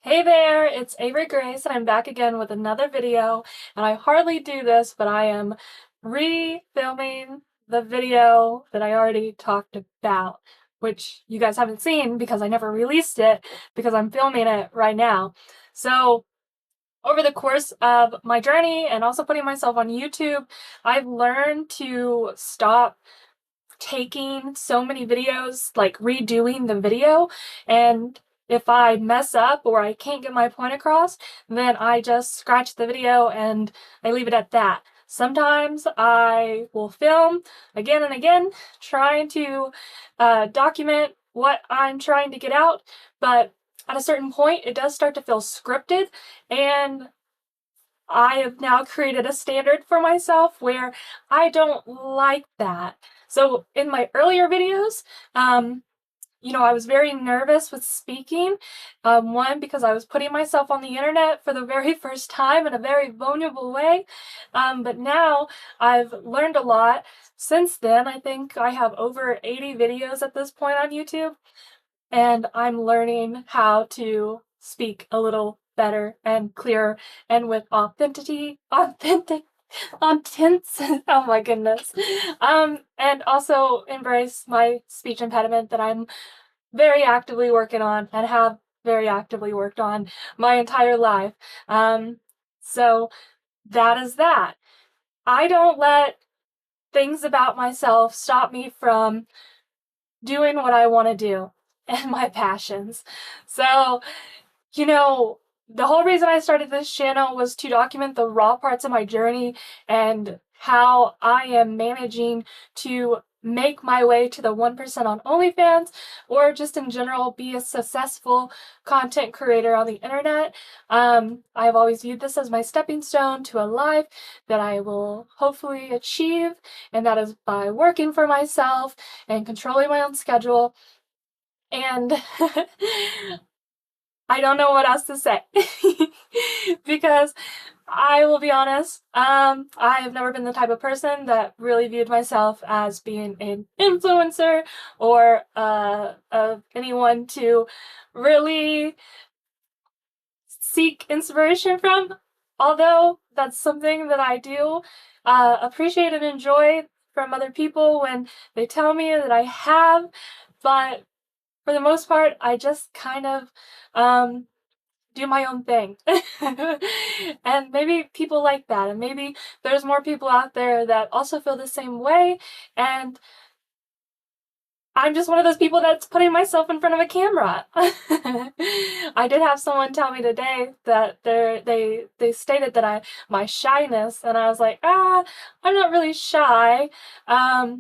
Hey there, it's Avery Grace, and I'm back again with another video. And I hardly do this, but I am re-filming the video that I already talked about, which you guys haven't seen because I never released it because I'm filming it right now. So over the course of my journey and also putting myself on YouTube, I've learned to stop taking so many videos, like redoing the video, and if I mess up or I can't get my point across, then I just scratch the video and I leave it at that. Sometimes I will film again and again, trying to document what I'm trying to get out, but at a certain point, it does start to feel scripted, and I have now created a standard for myself where I don't like that. So in my earlier videos, I was very nervous with speaking. One, because I was putting myself on the internet for the very first time in a very vulnerable way. But now I've learned a lot. Since then, I think I have over 80 videos at this point on YouTube, and I'm learning how to speak a little better and clearer and with authentic oh my goodness. And also embrace my speech impediment that I'm very actively working on and have very actively worked on my entire life. So that is that. I don't let things about myself stop me from doing what I want to do and my passions. So, the whole reason I started this channel was to document the raw parts of my journey and how I am managing to make my way to the 1% on OnlyFans, or just in general be a successful content creator on the internet. I've always viewed this as my stepping stone to a life that I will hopefully achieve, and that is by working for myself and controlling my own schedule. And I don't know what else to say because I will be honest, I have never been the type of person that really viewed myself as being an influencer or anyone to really seek inspiration from, although that's something that I do appreciate and enjoy from other people when they tell me that I have, but for the most part, I just kind of do my own thing. And maybe people like that, and maybe there's more people out there that also feel the same way, and I'm just one of those people that's putting myself in front of a camera. I did have someone tell me today that they stated that my shyness, and I was like, I'm not really shy. I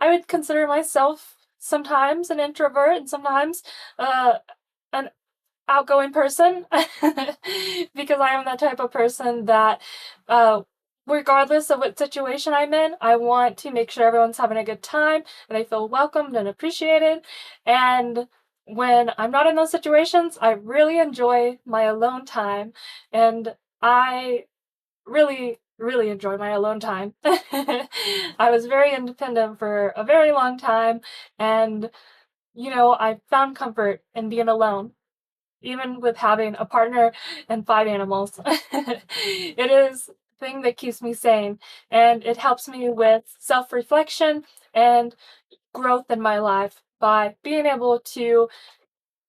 would consider myself sometimes an introvert and sometimes an outgoing person because I am that type of person that regardless of what situation I'm in, I want to make sure everyone's having a good time and they feel welcomed and appreciated. And when I'm not in those situations, I really enjoy my alone time, and I really enjoy my alone time. I was very independent for a very long time, and I found comfort in being alone, even with having a partner and 5 animals. It is the thing that keeps me sane, and it helps me with self-reflection and growth in my life by being able to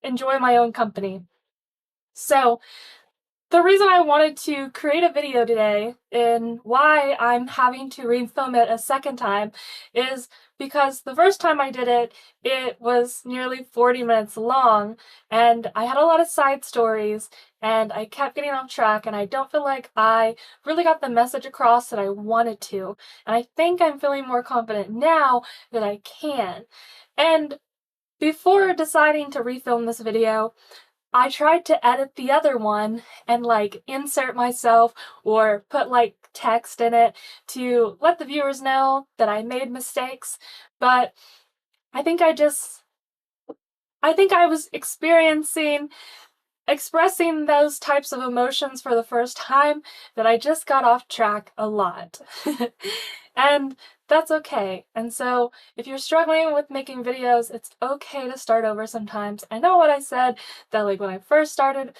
enjoy my own company. So the reason I wanted to create a video today and why I'm having to refilm it a second time is because the first time I did it, it was nearly 40 minutes long, and I had a lot of side stories, and I kept getting off track, and I don't feel like I really got the message across that I wanted to. And I think I'm feeling more confident now that I can. And before deciding to refilm this video, I tried to edit the other one and insert myself or put text in it to let the viewers know that I made mistakes, but I think I was expressing those types of emotions for the first time, that I just got off track a lot. And that's okay. And so if you're struggling with making videos, it's okay to start over sometimes. I know what I said, that like when I first started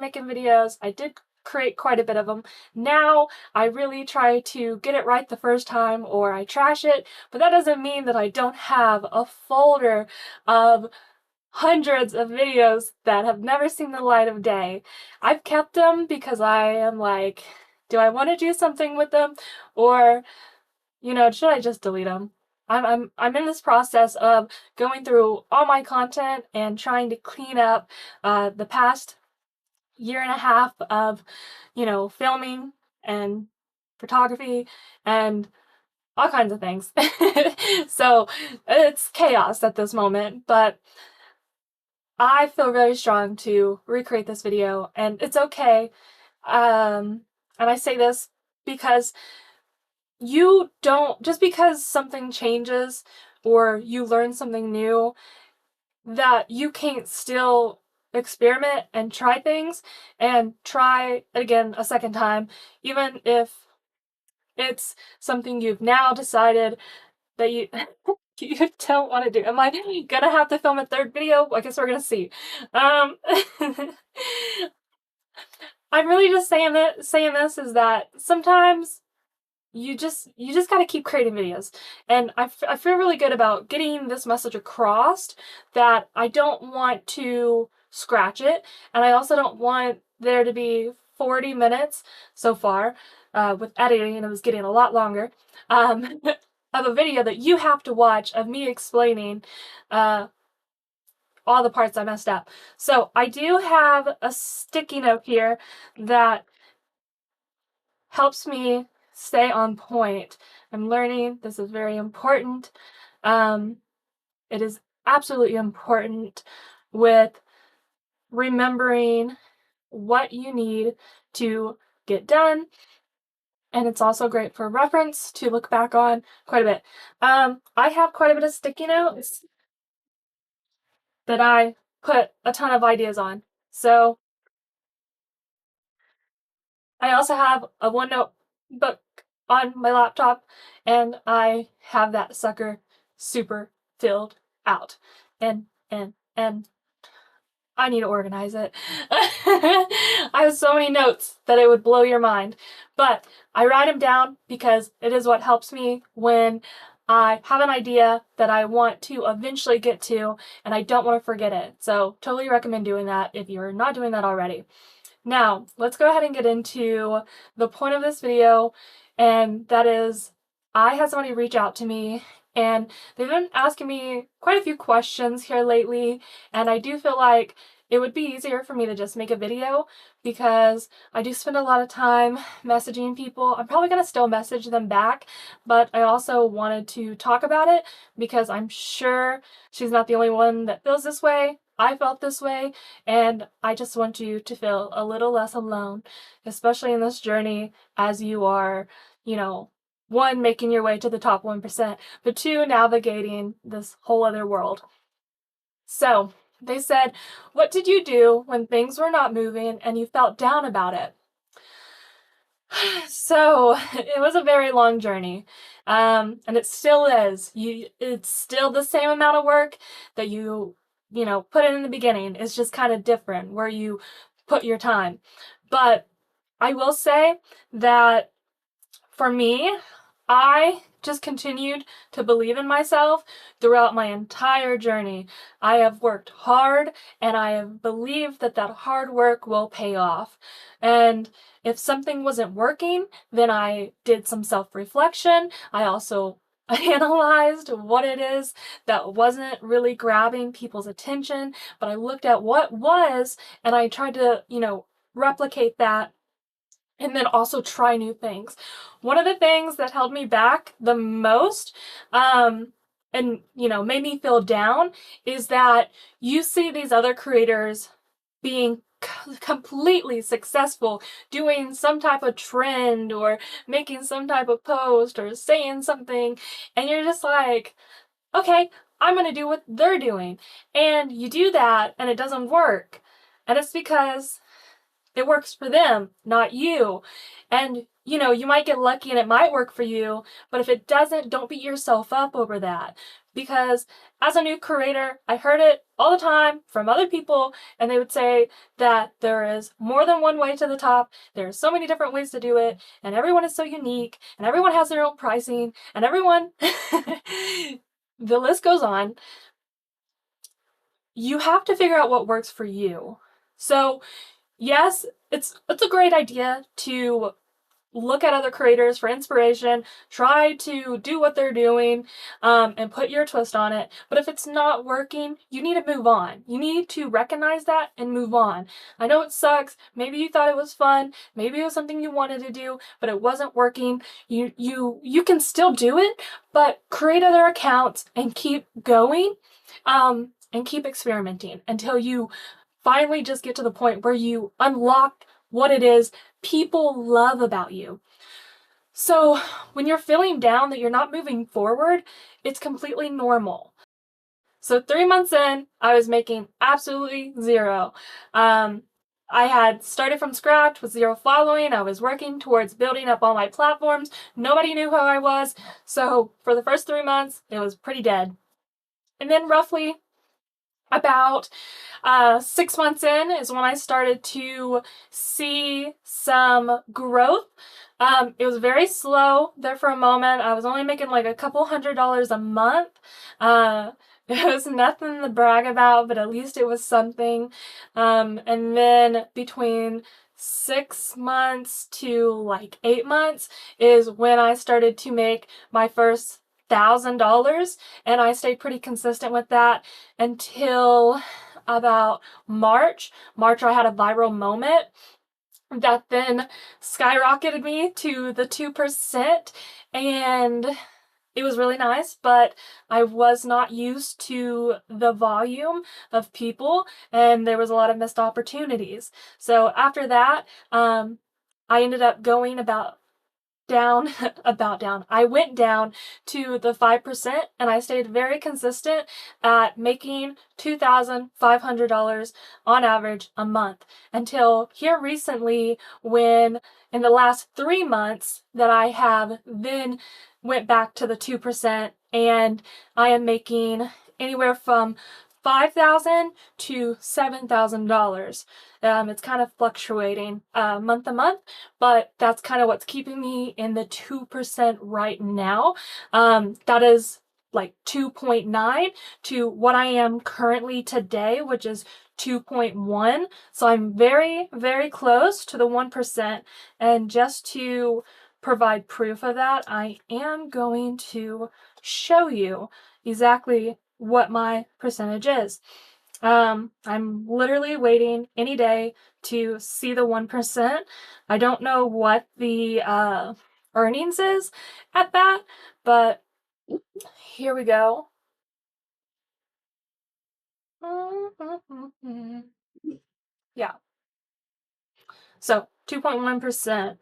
making videos, I did create quite a bit of them. Now I really try to get it right the first time, or I trash it, but that doesn't mean that I don't have a folder of hundreds of videos that have never seen the light of day. I've kept them because I am like, do I want to do something with them, or should I just delete them? I'm in this process of going through all my content and trying to clean up the past year and a half of, filming and photography and all kinds of things. So it's chaos at this moment, but I feel very strong to recreate this video, and it's okay. And I say this because you don't, just because something changes or you learn something new, that you can't still experiment and try things and try again a second time, even if it's something you've now decided that you you don't want to do. Am I gonna have to film a third video? I guess we're gonna see. Um, I'm really just saying this is that sometimes you just got to keep creating videos. And I feel really good about getting this message across, that I don't want to scratch it, and I also don't want there to be 40 minutes so far, with editing, and it was getting a lot longer, of a video that you have to watch of me explaining all the parts I messed up. So I do have a sticky note here that helps me stay on point. I'm learning this is very important. It is absolutely important with remembering what you need to get done. And it's also great for reference to look back on quite a bit. I have quite a bit of sticky notes that I put a ton of ideas on. So I also have a OneNote book on my laptop, and I have that sucker super filled out. And I need to organize it. I have so many notes that it would blow your mind. But I write them down because it is what helps me when I have an idea that I want to eventually get to and I don't want to forget it. So totally recommend doing that if you're not doing that already. Now, let's go ahead and get into the point of this video, and that is I had somebody reach out to me, and they've been asking me quite a few questions here lately, and I do feel like it would be easier for me to just make a video because I do spend a lot of time messaging people. I'm probably going to still message them back, but I also wanted to talk about it because I'm sure she's not the only one that feels this way. I felt this way, and I just want you to feel a little less alone, especially in this journey as you are, one, making your way to the top 1%, but two, navigating this whole other world. So they said, what did you do when things were not moving and you felt down about it? So it was a very long journey, and it still is. It's still the same amount of work that you put in the beginning. It's just kind of different where you put your time. But I will say that for me, I just continued to believe in myself throughout my entire journey. I have worked hard, and I have believed that that hard work will pay off. And if something wasn't working, then I did some self-reflection. I also analyzed what it is that wasn't really grabbing people's attention, but I looked at what was, and I tried to, replicate that, and then also try new things. One of the things that held me back the most, and made me feel down, is that you see these other creators being completely successful, doing some type of trend or making some type of post or saying something, and you're just like, okay, I'm gonna do what they're doing. And you do that and it doesn't work. And it's because it works for them, not you. And you know, you might get lucky and it might work for you, but if it doesn't, don't beat yourself up over that. Because as a new creator, I heard it all the time from other people, and they would say that there is more than one way to the top. There are so many different ways to do it, and everyone is so unique, and everyone has their own pricing, and everyone, the list goes on. You have to figure out what works for you. So, yes, it's a great idea to look at other creators for inspiration, try to do what they're doing, and put your twist on it. But if it's not working, you need to move on. You need to recognize that and move on. I know it sucks. Maybe you thought it was fun. Maybe it was something you wanted to do, but it wasn't working. You can still do it, but create other accounts and keep going, and keep experimenting until you finally just get to the point where you unlock what it is people love about you. So when you're feeling down that you're not moving forward, it's completely normal. So 3 months in, I was making absolutely zero. I had started from scratch with zero following. I was working towards building up all my platforms. Nobody knew who I was. So for the first 3 months, it was pretty dead. And then roughly about 6 months in is when I started to see some growth. It was very slow there for a moment. I was only making like a couple $100s a month. It was nothing to brag about, but at least it was something. And then between 6 months to like 8 months is when I started to make my first $1,000, and I stayed pretty consistent with that until about March. I had a viral moment that then skyrocketed me to the 2%, and it was really nice, but I was not used to the volume of people, and there was a lot of missed opportunities. So after that, I ended up going I went down to the 5%, and I stayed very consistent at making $2,500 on average a month until here recently, when in the last 3 months that I have then went back to the 2%, and I am making anywhere from $5,000 to $7,000. It's kind of fluctuating month to month, but that's kind of what's keeping me in the 2% right now. That is like 2.9 to what I am currently today, which is 2.1. So I'm very, very close to the 1%. And just to provide proof of that, I am going to show you exactly what my percentage is. I'm literally waiting any day to see the 1%. I don't know what the earnings is at that, but here we go. Yeah. So 2.1%.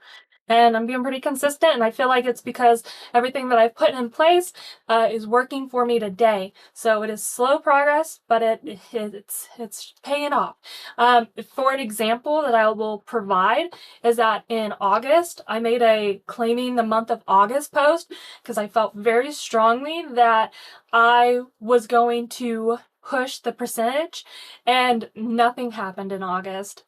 And I'm being pretty consistent, and I feel like it's because everything that I've put in place is working for me today. So it is slow progress, but it's paying off. For an example that I will provide is that in August, I made a claiming the month of August post because I felt very strongly that I was going to push the percentage, and nothing happened in August.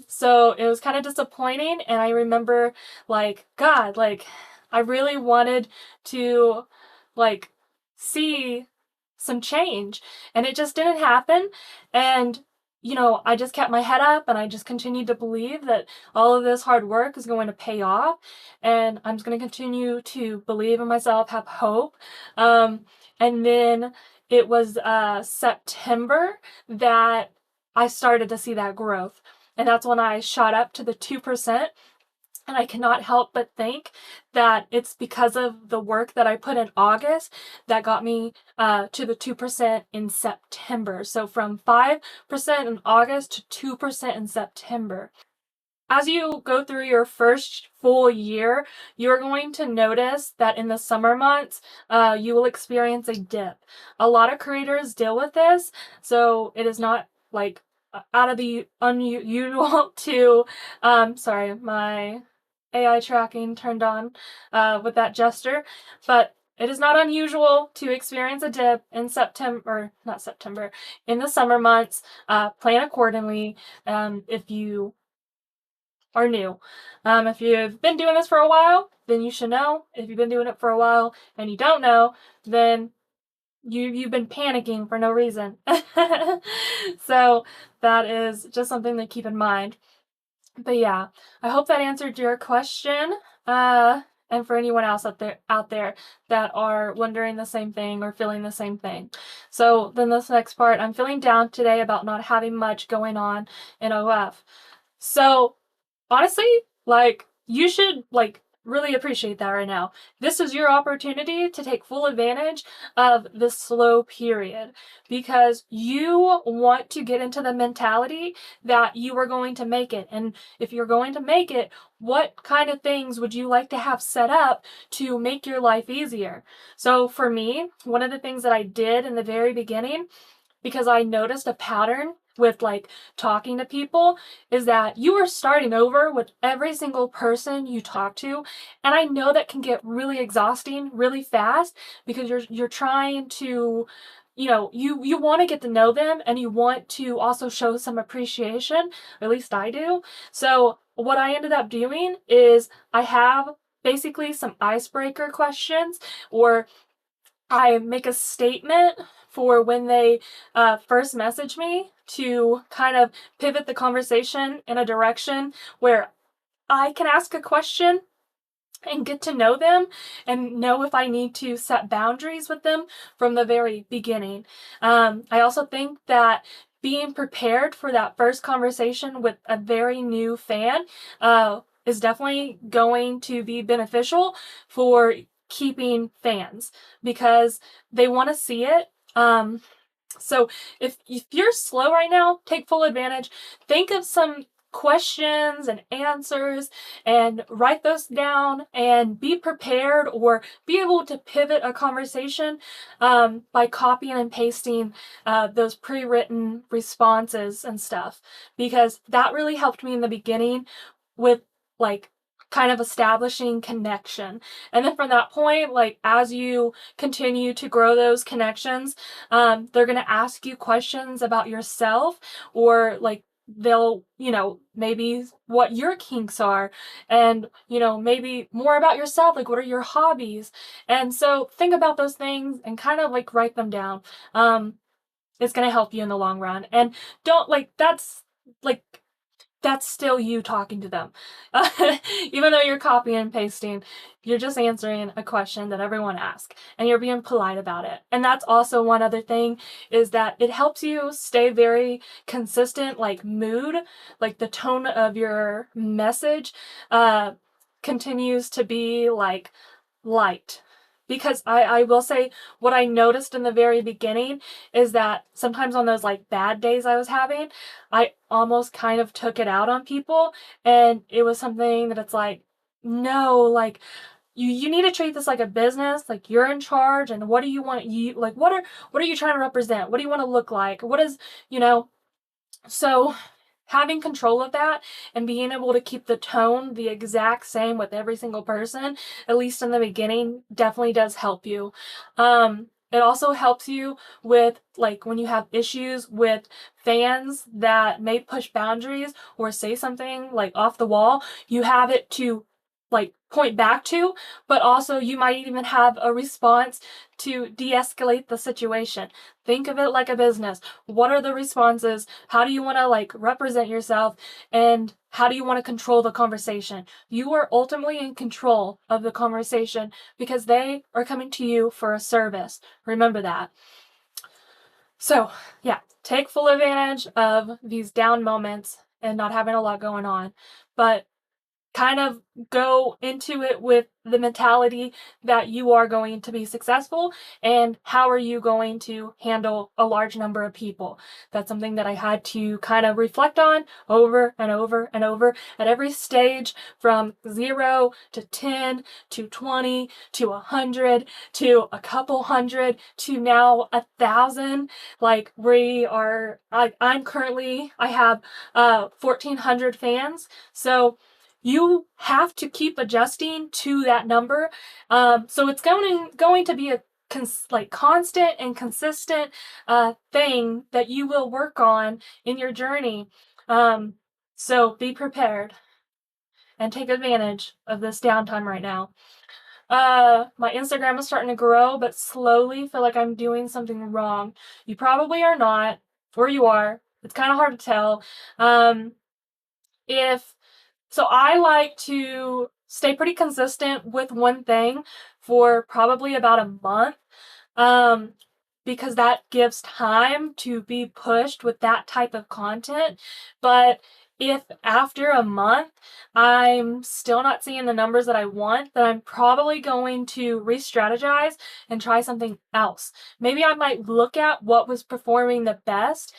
So it was kind of disappointing, and I remember like, God, like I really wanted to like see some change, and it just didn't happen. And you know, I just kept my head up, and I just continued to believe that all of this hard work is going to pay off, and I'm just going to continue to believe in myself, have hope. And then it was September that I started to see that growth. And that's when I shot up to the 2%. And I cannot help but think that it's because of the work that I put in August that got me to the 2% in September. So from 5% in August to 2% in September. As you go through your first full year, you're going to notice that in the summer months, you will experience a dip. A lot of creators deal with this, so it is not like out of the unusual to, sorry, my AI tracking turned on with that gesture, but it is not unusual to experience a dip in in the summer months. Plan accordingly. If you are new. If you've been doing this for a while, then you should know. If you've been doing it for a while and you don't know, then you've been panicking for no reason. So that is just something to keep in mind. But yeah, I hope that answered your question. And for anyone else out there that are wondering the same thing or feeling the same thing. So then this next part, I'm feeling down today about not having much going on in OF. So honestly, like, you should, like, really appreciate that right now. This is your opportunity to take full advantage of this slow period because you want to get into the mentality that you are going to make it. And if you're going to make it, what kind of things would you like to have set up to make your life easier? So for me, one of the things that I did in the very beginning, because I noticed a pattern with like talking to people, is that you are starting over with every single person you talk to, and I know that can get really exhausting really fast because you're trying to, you want to get to know them and you want to also show some appreciation, at least I do. So what I ended up doing is I have basically some icebreaker questions, or I make a statement for when they first message me to kind of pivot the conversation in a direction where I can ask a question and get to know them and know if I need to set boundaries with them from the very beginning. I also think that being prepared for that first conversation with a very new fan is definitely going to be beneficial for keeping fans because they want to see it. So if you're slow right now, take full advantage. Think of some questions and answers and write those down and be prepared or be able to pivot a conversation by copying and pasting those pre-written responses and stuff, because that really helped me in the beginning with like kind of establishing connection. And then from that point, like as you continue to grow those connections, they're going to ask you questions about yourself, or like they'll, maybe what your kinks are, and, maybe more about yourself, like what are your hobbies. And so think about those things and kind of like write them down. It's going to help you in the long run. And don't that's still you talking to them. Even though you're copying and pasting, you're just answering a question that everyone asks and you're being polite about it. And that's also one other thing, is that it helps you stay very consistent, like mood, like the tone of your message continues to be like light. Because I will say, what I noticed in the very beginning is that sometimes on those like bad days I was having, I almost kind of took it out on people, and it was something that it's like, no, like you need to treat this like a business, like you're in charge, and what do you want, what are you trying to represent? What do you want to look like? What is, so having control of that and being able to keep the tone the exact same with every single person, at least in the beginning, definitely does help you. It also helps you with like when you have issues with fans that may push boundaries or say something like off the wall, you have it to like point back to, but also you might even have a response to de-escalate the situation. Think of it like a business. What are the responses? How do you want to like represent yourself? And how do you want to control the conversation? You are ultimately in control of the conversation because they are coming to you for a service. Remember that. So yeah, take full advantage of these down moments and not having a lot going on. But kind of go into it with the mentality that you are going to be successful, and how are you going to handle a large number of people. That's something that I had to kind of reflect on over and over and over at every stage, from 0 to 10 to 20 to 100 to a couple hundred to now 1,000. Like I have 1,400 fans. So you have to keep adjusting to that number. So it's going to be a constant and consistent thing that you will work on in your journey. So be prepared and take advantage of this downtime right now. My Instagram is starting to grow, but slowly feel like I'm doing something wrong. You probably are not, or you are. It's kind of hard to tell. If so, I like to stay pretty consistent with one thing for probably about a month. Um, because that gives time to be pushed with that type of content. But if after a month I'm still not seeing the numbers that I want, then I'm probably going to re-strategize and try something else. Maybe I might look at what was performing the best,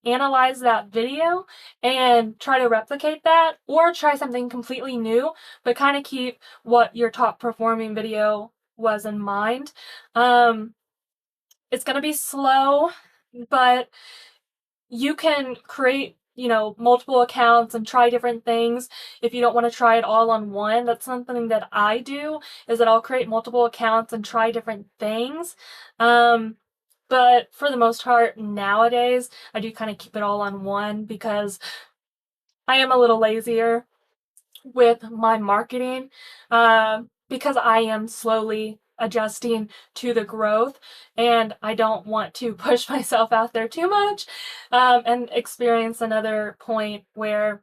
analyze that video, and try to replicate that, or try something completely new, but kind of keep what your top performing video was in mind. It's going to be slow, but you can create, multiple accounts and try different things if you don't want to try it all on one. That's something that I do, is that I'll create multiple accounts and try different things. But for the most part, nowadays, I do kind of keep it all on one because I am a little lazier with my marketing, because I am slowly adjusting to the growth, and I don't want to push myself out there too much, and experience another point where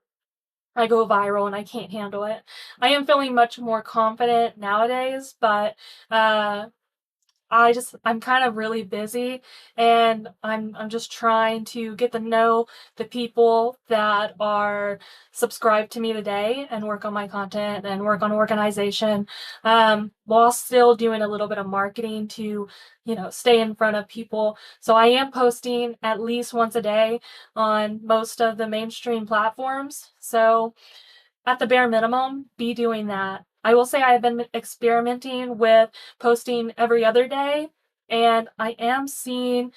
I go viral and I can't handle it. I am feeling much more confident nowadays, but I'm kind of really busy, and I'm just trying to get to know the people that are subscribed to me today and work on my content and work on organization, while still doing a little bit of marketing to, stay in front of people. So I am posting at least once a day on most of the mainstream platforms. So at the bare minimum, be doing that. I will say I've been experimenting with posting every other day, and I am seeing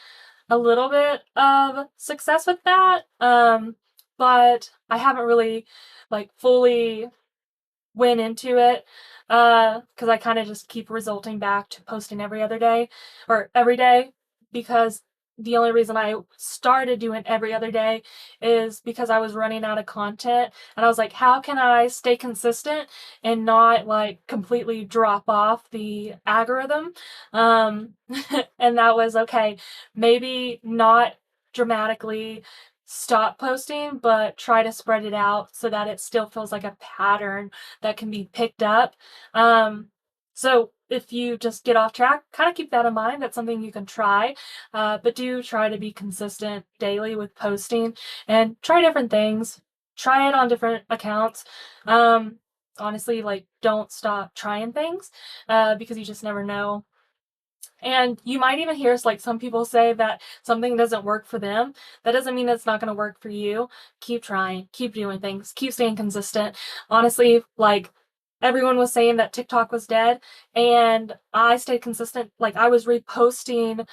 a little bit of success with that. But I haven't really fully went into it, because I kind of just keep resulting back to posting every other day or every day, because the only reason I started doing every other day is because I was running out of content, and I was like, how can I stay consistent and not completely drop off the algorithm? Um, and that was okay. Maybe not dramatically stop posting, but try to spread it out so that it still feels like a pattern that can be picked up. So if you just get off track, kind of keep that in mind. That's something you can try, but do try to be consistent daily with posting and try different things. Try it on different accounts. Honestly, don't stop trying things, because you just never know. And you might even hear some people say that something doesn't work for them. That doesn't mean it's not going to work for you. Keep trying, keep doing things, keep staying consistent. Honestly, everyone was saying that TikTok was dead, and I stayed consistent. I was reposting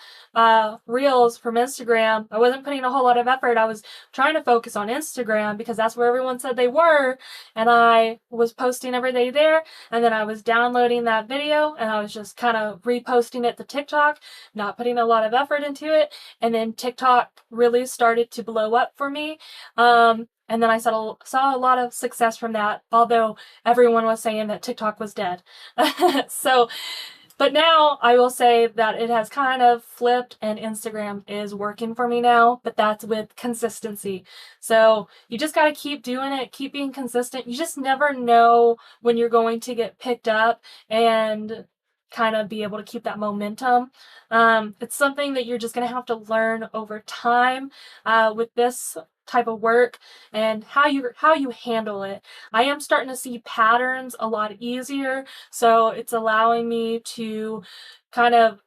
reels from Instagram. I wasn't putting a whole lot of effort. I was trying to focus on Instagram because that's where everyone said they were, and I was posting every day there, and then I was downloading that video and I was just kind of reposting it to TikTok, not putting a lot of effort into it, and then TikTok really started to blow up for me. And then I saw a lot of success from that, although everyone was saying that TikTok was dead. So, but now I will say that it has kind of flipped and Instagram is working for me now, but that's with consistency. So you just got to keep doing it, keep being consistent. You just never know when you're going to get picked up and kind of be able to keep that momentum. It's something that you're just going to have to learn over time, with this type of work, and how you handle it. I am starting to see patterns a lot easier, so it's allowing me to kind of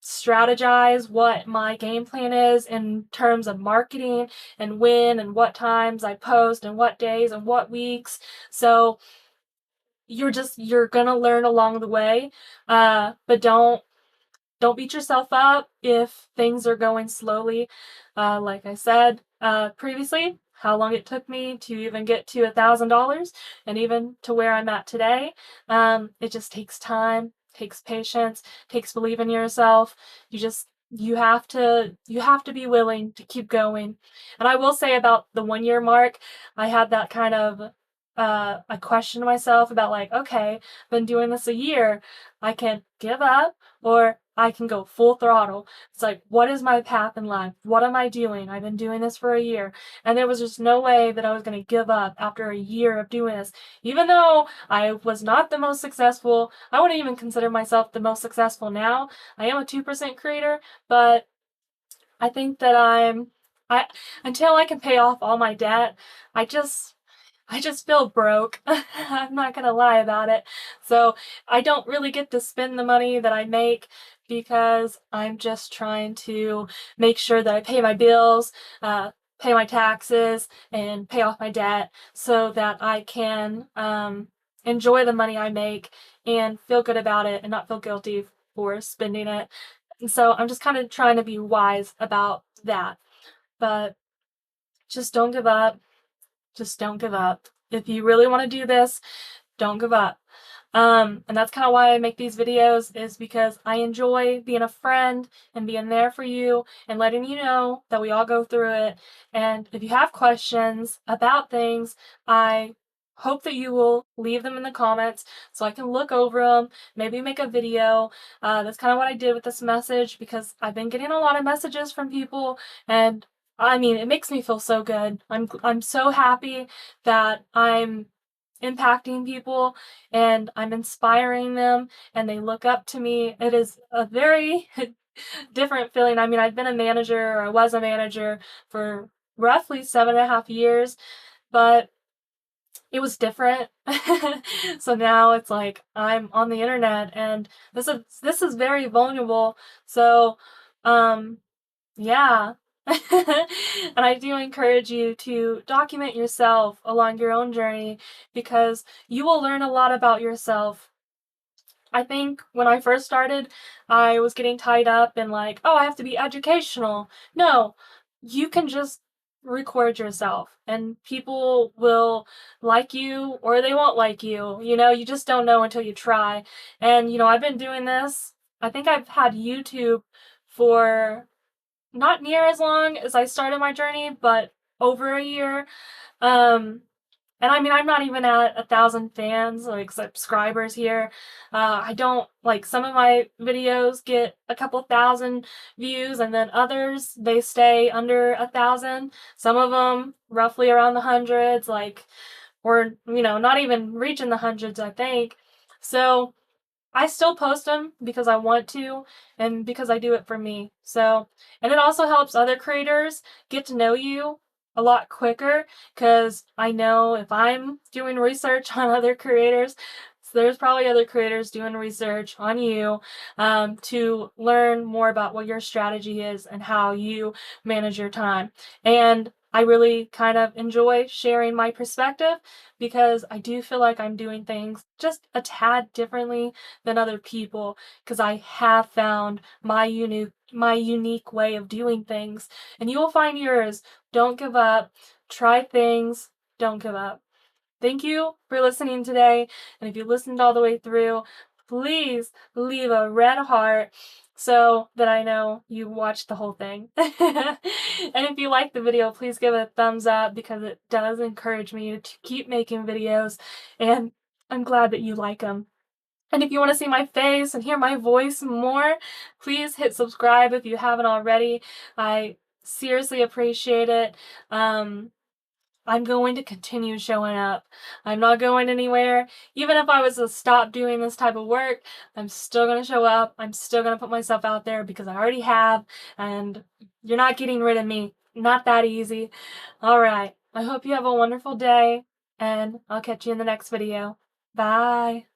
strategize what my game plan is in terms of marketing and when and what times I post and what days and what weeks. So you're gonna learn along the way, but don't beat yourself up if things are going slowly. Like I said previously, how long it took me to even get to $1,000 and even to where I'm at today. It just takes time, takes patience, takes believing in yourself. You have to be willing to keep going. And I will say about the 1 year mark, I had that kind of I questioned myself about like, okay, I've been doing this a year. I can give up or I can go full throttle. It's like, what is my path in life? What am I doing? I've been doing this for a year. And there was just no way that I was going to give up after a year of doing this. Even though I was not the most successful, I wouldn't even consider myself the most successful now. I am a 2% creator, but I think that I until I can pay off all my debt, I just I just feel broke. I'm not gonna lie about it. So I don't really get to spend the money that I make because I'm just trying to make sure that I pay my bills, pay my taxes, and pay off my debt so that I can enjoy the money I make and feel good about it and not feel guilty for spending it. And so I'm just kind of trying to be wise about that. But just don't give up. Just don't give up. If you really want to do this, don't give up. And that's kind of why I make these videos, is because I enjoy being a friend and being there for you and letting you know that we all go through it. And if you have questions about things, I hope that you will leave them in the comments so I can look over them, maybe make a video. That's kind of what I did with this message, because I've been getting a lot of messages from people, and I mean, it makes me feel so good. I'm so happy that I'm impacting people and I'm inspiring them and they look up to me. It is a very different feeling. I mean, I've been a manager, or I was a manager for roughly 7.5 years, but it was different. So now it's like I'm on the internet and this is very vulnerable. So yeah. And I do encourage you to document yourself along your own journey, because you will learn a lot about yourself. I think when I first started, I was getting tied up in like, oh, I have to be educational. No, you can just record yourself and people will like you or they won't like you. You just don't know until you try. And, I've been doing this. I think I've had YouTube for not near as long as I started my journey, but over a year. And I mean, I'm not even at 1,000 fans, like subscribers here. I don't like, some of my videos get a couple thousand views, and then others, they stay under 1,000. Some of them roughly around the hundreds, like, or, not even reaching the hundreds, I think. So I still post them because I want to and because I do it for me. So, and it also helps other creators get to know you a lot quicker, because I know if I'm doing research on other creators, so there's probably other creators doing research on you to learn more about what your strategy is and how you manage your time. And I really kind of enjoy sharing my perspective, because I do feel like I'm doing things just a tad differently than other people, because I have found my unique way of doing things, and you will find yours. Don't give up. Try things. Don't give up. Thank you for listening today, and if you listened all the way through, please leave a red heart so that I know you watched the whole thing. And if you like the video, please give it a thumbs up, because it does encourage me to keep making videos, and I'm glad that you like them. And if you want to see my face and hear my voice more, please hit subscribe if you haven't already. I seriously appreciate it. I'm going to continue showing up. I'm not going anywhere. Even if I was to stop doing this type of work, I'm still going to show up. I'm still going to put myself out there, because I already have, and you're not getting rid of me. Not that easy. All right. I hope you have a wonderful day, and I'll catch you in the next video. Bye.